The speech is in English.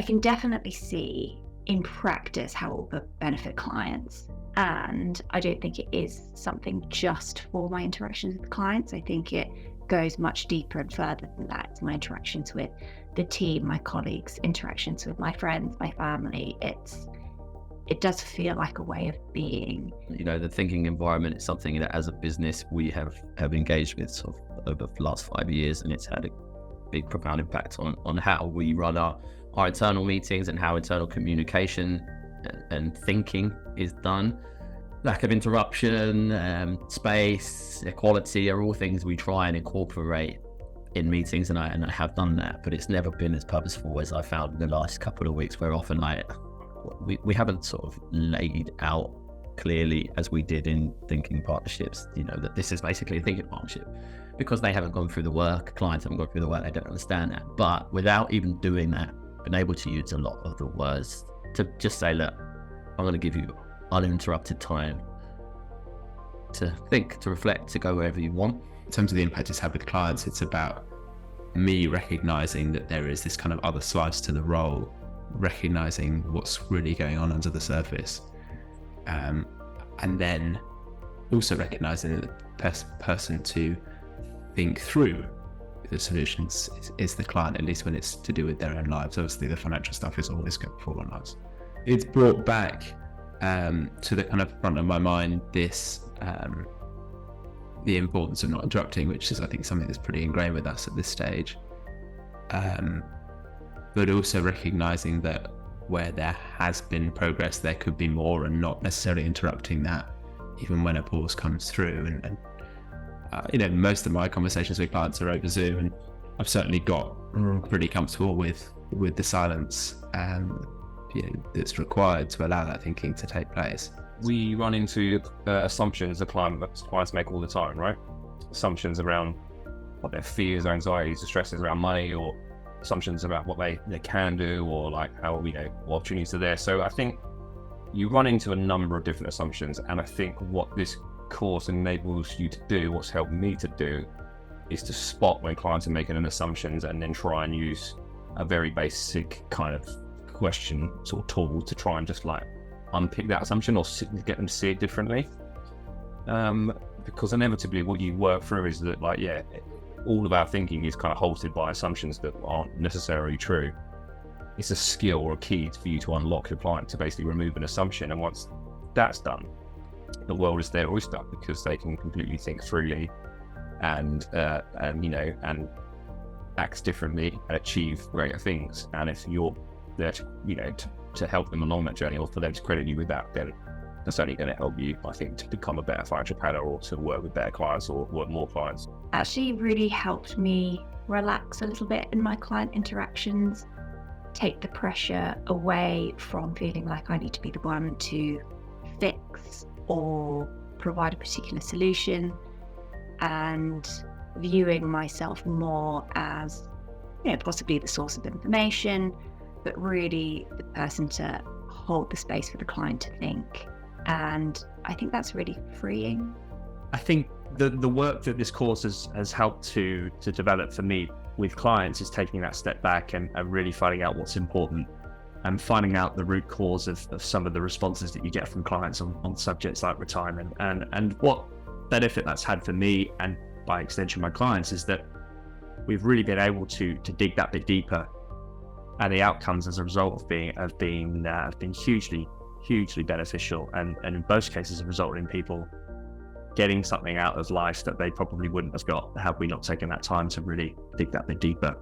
can definitely see in practice how it will benefit clients. And I don't think it is something just for my interactions with clients. I think it goes much deeper and further than that. It's my interactions with the team, my colleagues, interactions with my friends, my family. It does feel like a way of being. The thinking environment is something that as a business we have engaged with sort of over the last 5 years, and it's had a big profound impact on how we run our internal meetings and how internal communication and thinking is done. Lack of interruption, space, equality are all things we try and incorporate in meetings, and I have done that, but it's never been as purposeful as I found in the last couple of weeks, where often we haven't sort of laid out clearly as we did in thinking partnerships, that this is basically a thinking partnership, because they haven't gone through the work, clients haven't gone through the work, they don't understand that. But without even doing that, been able to use a lot of the words to just say, look, I'm going to give you uninterrupted time to think, to reflect, to go wherever you want. In terms of the impact it's had with clients, it's about me recognizing that there is this kind of other slice to the role, recognizing what's really going on under the surface, and then also recognizing that the person to think through the solutions is the client, at least when it's to do with their own lives. Obviously the financial stuff is always going before our lives. It's brought back to the kind of front of my mind this the importance of not interrupting, which is I think something that's pretty ingrained with us at this stage, but also recognizing that where there has been progress there could be more, and not necessarily interrupting that even when a pause comes through. And most of my conversations with clients are over Zoom, and I've certainly got pretty comfortable with the silence that's required to allow that thinking to take place. We run into assumptions that clients make all the time, right? Assumptions around what their fears, anxieties, or stresses around money, or assumptions about what they can do, or like how what opportunities are there. So I think you run into a number of different assumptions, and I think what this course enables you to do, what's helped me to do, is to spot when clients are making an assumptions, and then try and use a very basic kind of question sort of tool to try and just like unpick that assumption or get them to see it differently. Because inevitably what you work through is that all of our thinking is kind of halted by assumptions that aren't necessarily true. It's a skill or a key for you to unlock your client to basically remove an assumption, and once that's done, the world is their oyster, because they can completely think freely and act differently and achieve greater things. And if you're there to help them along that journey, or for them to credit you with that, then that's only going to help you, I think, to become a better financial planner, or to work with better clients, or work more clients. Actually really helped me relax a little bit in my client interactions, take the pressure away from feeling like I need to be the one to fix or provide a particular solution, and viewing myself more as possibly the source of information, but really the person to hold the space for the client to think. And I think that's really freeing. I think the work that this course has helped to develop for me with clients is taking that step back and really finding out what's important, and finding out the root cause of some of the responses that you get from clients on subjects like retirement. And what benefit that's had for me, and by extension my clients, is that we've really been able to dig that bit deeper, and the outcomes as a result have been hugely beneficial, and in most cases have resulted in people getting something out of life that they probably wouldn't have got had we not taken that time to really dig that bit deeper.